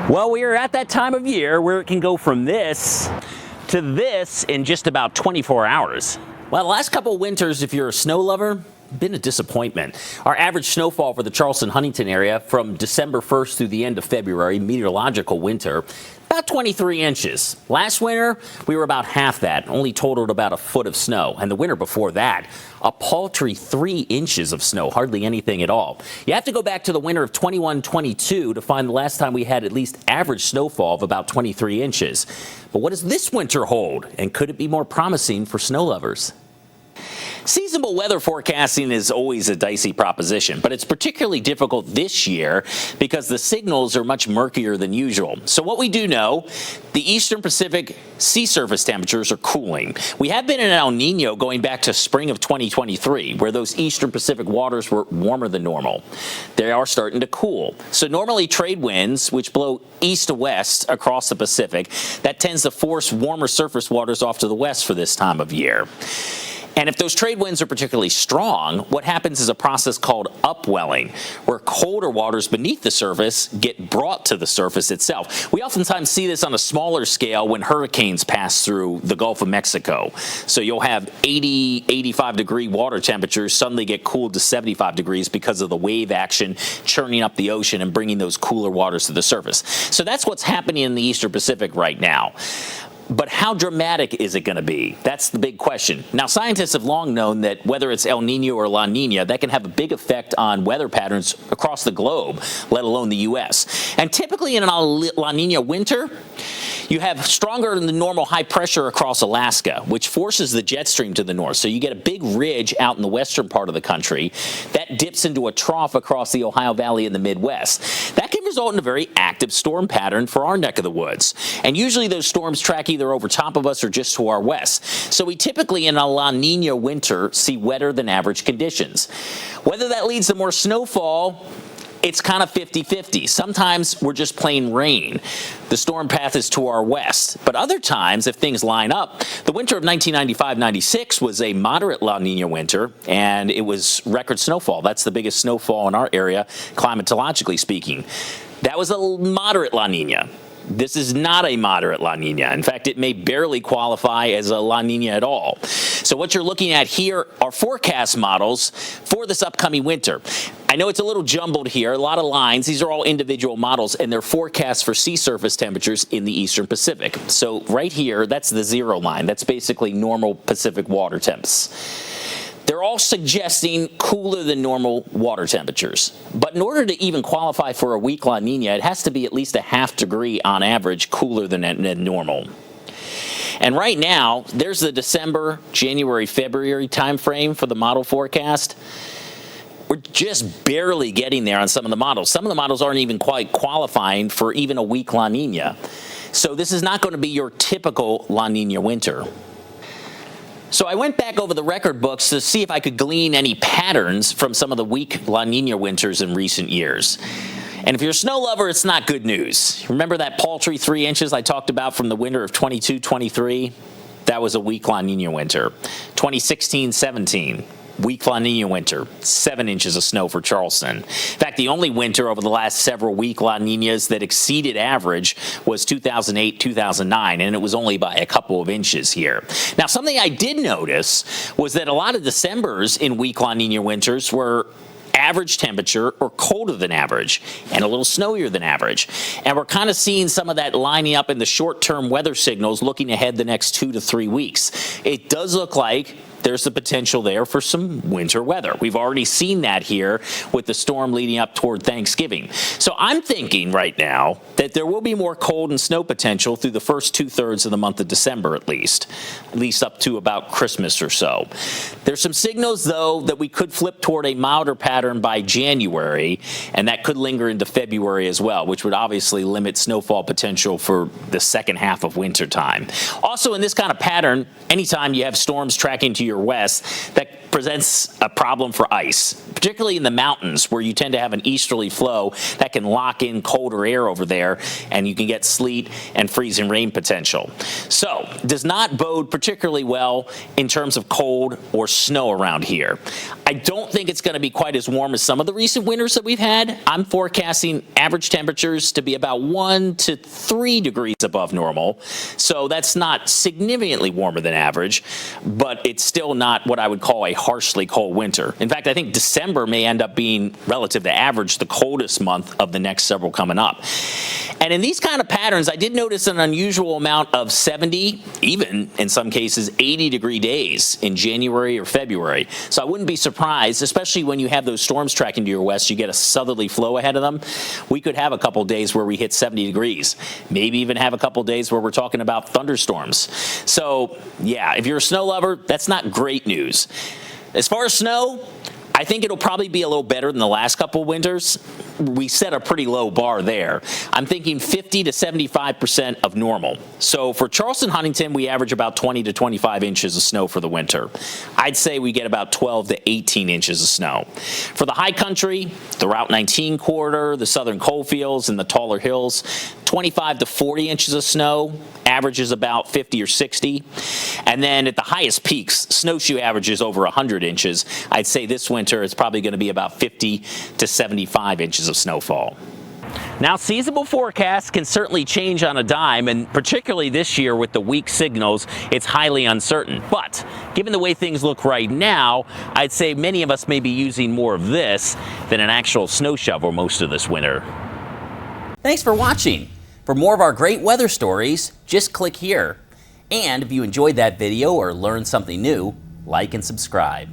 Well, we are at that time of year where it can go from this to this in just about 24 hours. Well, the last couple of winters, if you're a snow lover, been a disappointment. Our average snowfall for the Charleston-Huntington area from December 1st through the end of February, meteorological winter, about 23 inches. Last winter, we were about half that, only totaled about a foot of snow. And the winter before that, a paltry 3 inches of snow, hardly anything at all. You have to go back to the winter of 21-22 to find the last time we had at least average snowfall of about 23 inches. But what does this winter hold? And could it be more promising for snow lovers? Seasonable weather forecasting is always a dicey proposition, but it's particularly difficult this year because the signals are much murkier than usual. So what we do know, the eastern Pacific sea surface temperatures are cooling. We have been in El Nino going back to spring of 2023, where those eastern Pacific waters were warmer than normal. They are starting to cool. So normally trade winds, which blow east to west across the Pacific, that tends to force warmer surface waters off to the west for this time of year. And if those trade winds are particularly strong, what happens is a process called upwelling, where colder waters beneath the surface get brought to the surface itself. We oftentimes see this on a smaller scale when hurricanes pass through the Gulf of Mexico. So you'll have 80, 85 degree water temperatures suddenly get cooled to 75 degrees because of the wave action churning up the ocean and bringing those cooler waters to the surface. So that's what's happening in the Eastern Pacific right now. But how dramatic is it going to be? That's the big question. Now, scientists have long known that whether it's El Nino or La Nina, that can have a big effect on weather patterns across the globe, let alone the U.S. And typically in a La Nina winter, you have stronger than normal high pressure across Alaska, which forces the jet stream to the north. So you get a big ridge out in the western part of the country that dips into a trough across the Ohio Valley in the Midwest. That can result in a very active storm pattern for our neck of the woods. And usually those storms track either over top of us or just to our west. So we typically in a La Nina winter see wetter than average conditions. Whether that leads to more snowfall, it's kind of 50-50. Sometimes we're just plain rain. The storm path is to our west. But other times, if things line up, the winter of 1995-96 was a moderate La Nina winter, and it was record snowfall. That's the biggest snowfall in our area, climatologically speaking. That was a moderate La Nina. This is not a moderate La Nina. In fact, it may barely qualify as a La Nina at all. So what you're looking at here are forecast models for this upcoming winter. I know it's a little jumbled here, a lot of lines. These are all individual models, and they're forecasts for sea surface temperatures in the Eastern Pacific. So right here, that's the 0 line. That's basically normal Pacific water temps. They're all suggesting cooler than normal water temperatures. But in order to even qualify for a weak La Nina, it has to be at least a ½ degree on average cooler than normal. And right now, there's the December, January, February time frame for the model forecast. We're just barely getting there on some of the models. Some of the models aren't even quite qualifying for even a weak La Nina. So this is not going to be your typical La Nina winter. So I went back over the record books to see if I could glean any patterns from some of the weak La Nina winters in recent years. And if you're a snow lover, it's not good news. Remember that paltry 3 inches I talked about from the winter of 22-23? That was a weak La Nina winter. 2016-17. Weak La Nina winter, 7 inches of snow for Charleston. In fact, the only winter over the last several weak La Ninas that exceeded average was 2008-2009, and it was only by a couple of inches here. Now, something I did notice was that a lot of Decembers in weak La Nina winters were average temperature or colder than average and a little snowier than average. And we're kind of seeing some of that lining up in the short-term weather signals looking ahead the next 2 to 3 weeks. It does look like there's the potential there for some winter weather. We've already seen that here with the storm leading up toward Thanksgiving. So I'm thinking right now that there will be more cold and snow potential through the first 2/3 of the month of December at least up to about Christmas or so. There's some signals, though, that we could flip toward a milder pattern by January, and that could linger into February as well, which would obviously limit snowfall potential for the second half of winter time. Also, in this kind of pattern, anytime you have storms tracking to your west, that presents a problem for ice, particularly in the mountains where you tend to have an easterly flow that can lock in colder air over there, and you can get sleet and freezing rain potential. So, does not bode particularly well in terms of cold or snow around here. I don't think it's going to be quite as warm as some of the recent winters that we've had. I'm forecasting average temperatures to be about 1 to 3 degrees above normal. So that's not significantly warmer than average, but it's still not what I would call a harshly cold winter. In fact, I think December may end up being, relative to average, the coldest month of the next several coming up. And in these kind of patterns, I did notice an unusual amount of 70, even in some cases 80-degree days in January or February. So I wouldn't be surprised, especially when you have those storms tracking to your west, you get a southerly flow ahead of them. We could have a couple days where we hit 70 degrees, maybe even have a couple days where we're talking about thunderstorms. So yeah, if you're a snow lover, that's not great news. As far as snow, I think it'll probably be a little better than the last couple winters. We set a pretty low bar there. I'm thinking 50 to 75% of normal. So for Charleston, Huntington, we average about 20 to 25 inches of snow for the winter. I'd say we get about 12 to 18 inches of snow. For the high country, the Route 19 corridor, the southern coalfields, and the taller hills, 25 to 40 inches of snow, averages about 50 or 60. And then at the highest peaks, snowshoe averages over 100 inches. I'd say this winter it's probably going to be about 50 to 75 inches of snowfall. Now, seasonable forecasts can certainly change on a dime, and particularly this year with the weak signals, it's highly uncertain. But given the way things look right now, I'd say many of us may be using more of this than an actual snow shovel most of this winter. Thanks for watching. For more of our great weather stories, just click here. And if you enjoyed that video or learned something new, like and subscribe.